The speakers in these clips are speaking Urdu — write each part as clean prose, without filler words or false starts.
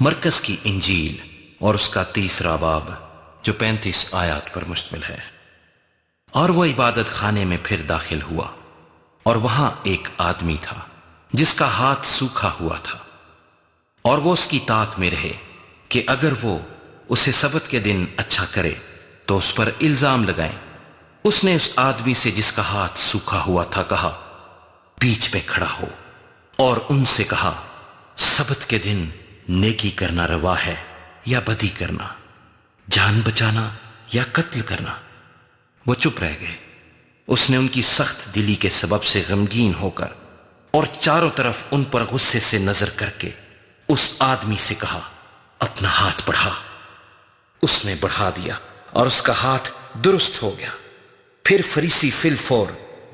مرکز کی انجیل اور اس کا 30واں باب جو 35 آیات پر مشتمل ہے۔ اور وہ عبادت خانے میں پھر داخل ہوا، اور وہاں ایک آدمی تھا جس کا ہاتھ سوکھا ہوا تھا، اور وہ اس کی طاق میں رہے کہ اگر وہ اسے سبت کے دن اچھا کرے تو اس پر الزام لگائیں۔ اس نے اس آدمی سے جس کا ہاتھ سوکھا ہوا تھا کہا، بیچ میں کھڑا ہو، اور ان سے کہا، سبت کے دن نیکی کرنا روا ہے یا بدی کرنا، جان بچانا یا قتل کرنا؟ وہ چپ رہ گئے۔ اس نے ان کی سخت دلی کے سبب سے غمگین ہو کر اور چاروں طرف ان پر غصے سے نظر کر کے اس آدمی سے کہا، اپنا ہاتھ بڑھا۔ اس نے بڑھا دیا اور اس کا ہاتھ درست ہو گیا۔ پھر فریسی فی الفور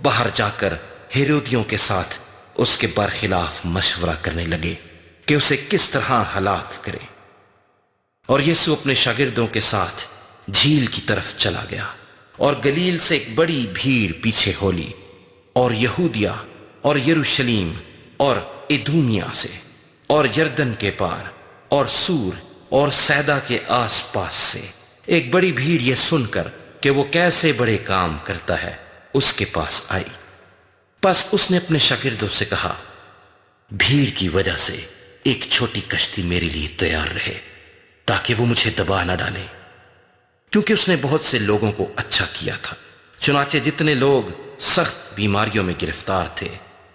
باہر جا کر ہیرودیوں کے ساتھ اس کے برخلاف مشورہ کرنے لگے کہ اسے کس طرح ہلاک کرے۔ اور یسوع اپنے شاگردوں کے ساتھ جھیل کی طرف چلا گیا، اور گلیل سے ایک بڑی بھیڑ پیچھے ہو لی، اور یہودیا اور یروشلیم اور ادومیہ سے اور یردن کے پار اور سور اور سیدا کے آس پاس سے ایک بڑی بھیڑ یہ سن کر کہ وہ کیسے بڑے کام کرتا ہے اس کے پاس آئی۔ پس اس نے اپنے شاگردوں سے کہا، بھیڑ کی وجہ سے ایک چھوٹی کشتی میرے لیے تیار رہے تاکہ وہ مجھے دبا نہ ڈالے، کیونکہ اس نے بہت سے لوگوں کو اچھا کیا تھا۔ چنانچہ جتنے لوگ سخت بیماریوں میں گرفتار تھے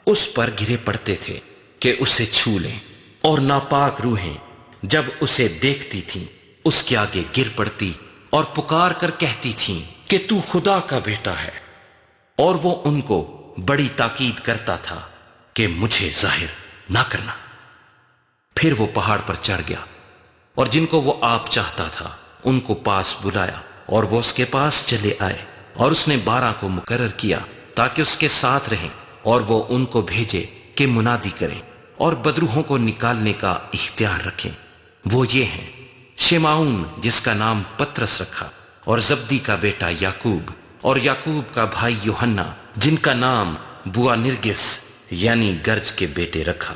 اس پر گرے پڑتے تھے کہ اسے چھو لیں، اور ناپاک روحیں جب اسے دیکھتی تھیں اس کے آگے گر پڑتی اور پکار کر کہتی تھیں کہ تو خدا کا بیٹا ہے۔ اور وہ ان کو بڑی تاکید کرتا تھا کہ مجھے ظاہر نہ کرنا۔ پھر وہ پہاڑ پر چڑھ گیا، اور جن کو وہ آپ چاہتا تھا ان کو پاس بلایا، اور وہ اس کے پاس چلے آئے، اور اس نے 12 کو مقرر کیا تاکہ اس کے ساتھ رہیں، اور وہ ان کو بھیجے کہ منادی کریں اور بدروحوں کو نکالنے کا اختیار رکھیں۔ وہ یہ ہیں، شمعون جس کا نام پترس رکھا، اور زبدی کا بیٹا یعقوب، اور یعقوب کا بھائی یوحنا جن کا نام بوانرگس یعنی گرج کے بیٹے رکھا،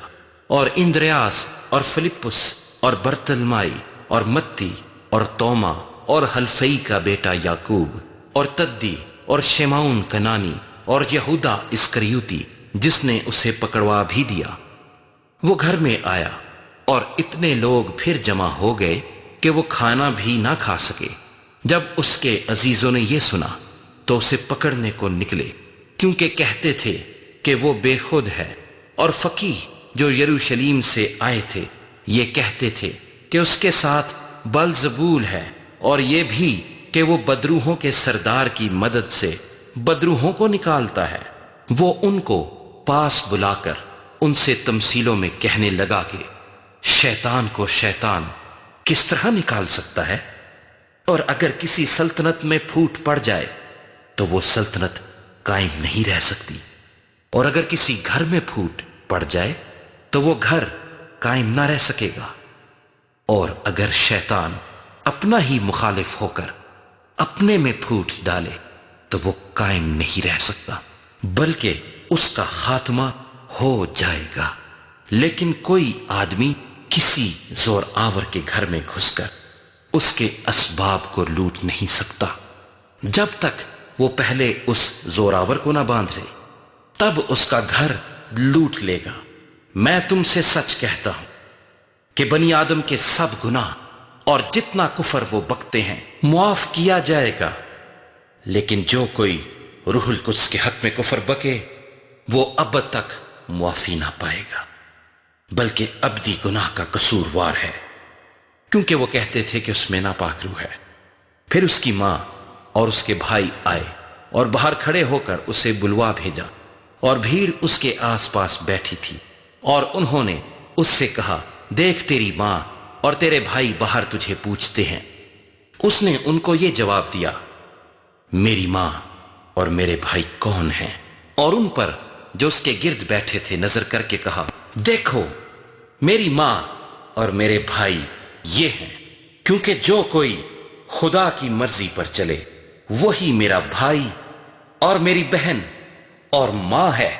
اور اندریاس اور فلپس اور برتلمائی اور متی اور توما اور حلفئی کا بیٹا یعقوب، اور تدی اور شمعون کنانی، اور یہودا اسکریوتی جس نے اسے پکڑوا بھی دیا۔ وہ گھر میں آیا، اور اتنے لوگ پھر جمع ہو گئے کہ وہ کھانا بھی نہ کھا سکے۔ جب اس کے عزیزوں نے یہ سنا تو اسے پکڑنے کو نکلے، کیونکہ کہتے تھے کہ وہ بے خود ہے۔ اور فقیہ جو یروشلیم سے آئے تھے یہ کہتے تھے کہ اس کے ساتھ بلزبول ہے، اور یہ بھی کہ وہ بدروحوں کے سردار کی مدد سے بدروحوں کو نکالتا ہے۔ وہ ان کو پاس بلا کر ان سے تمثیلوں میں کہنے لگا کہ شیطان کو شیطان کس طرح نکال سکتا ہے؟ اور اگر کسی سلطنت میں پھوٹ پڑ جائے تو وہ سلطنت قائم نہیں رہ سکتی، اور اگر کسی گھر میں پھوٹ پڑ جائے تو وہ گھر قائم نہ رہ سکے گا۔ اور اگر شیطان اپنا ہی مخالف ہو کر اپنے میں پھوٹ ڈالے تو وہ قائم نہیں رہ سکتا، بلکہ اس کا خاتمہ ہو جائے گا۔ لیکن کوئی آدمی کسی زور آور کے گھر میں گھس کر اس کے اسباب کو لوٹ نہیں سکتا جب تک وہ پہلے اس زور آور کو نہ باندھ لے، تب اس کا گھر لوٹ لے گا۔ میں تم سے سچ کہتا ہوں کہ بنی آدم کے سب گناہ اور جتنا کفر وہ بکتے ہیں معاف کیا جائے گا، لیکن جو کوئی روح القدس کے حق میں کفر بکے وہ ابد تک معافی نہ پائے گا، بلکہ ابدی گناہ کا قصوروار ہے، کیونکہ وہ کہتے تھے کہ اس میں ناپاک روح ہے۔ پھر اس کی ماں اور اس کے بھائی آئے اور باہر کھڑے ہو کر اسے بلوا بھیجا، اور بھیڑ اس کے آس پاس بیٹھی تھی، اور انہوں نے اس سے کہا، دیکھ تیری ماں اور تیرے بھائی باہر تجھے پوچھتے ہیں۔ اس نے ان کو یہ جواب دیا، میری ماں اور میرے بھائی کون ہیں؟ اور ان پر جو اس کے گرد بیٹھے تھے نظر کر کے کہا، دیکھو میری ماں اور میرے بھائی یہ ہیں، کیونکہ جو کوئی خدا کی مرضی پر چلے وہی میرا بھائی اور میری بہن اور ماں ہے۔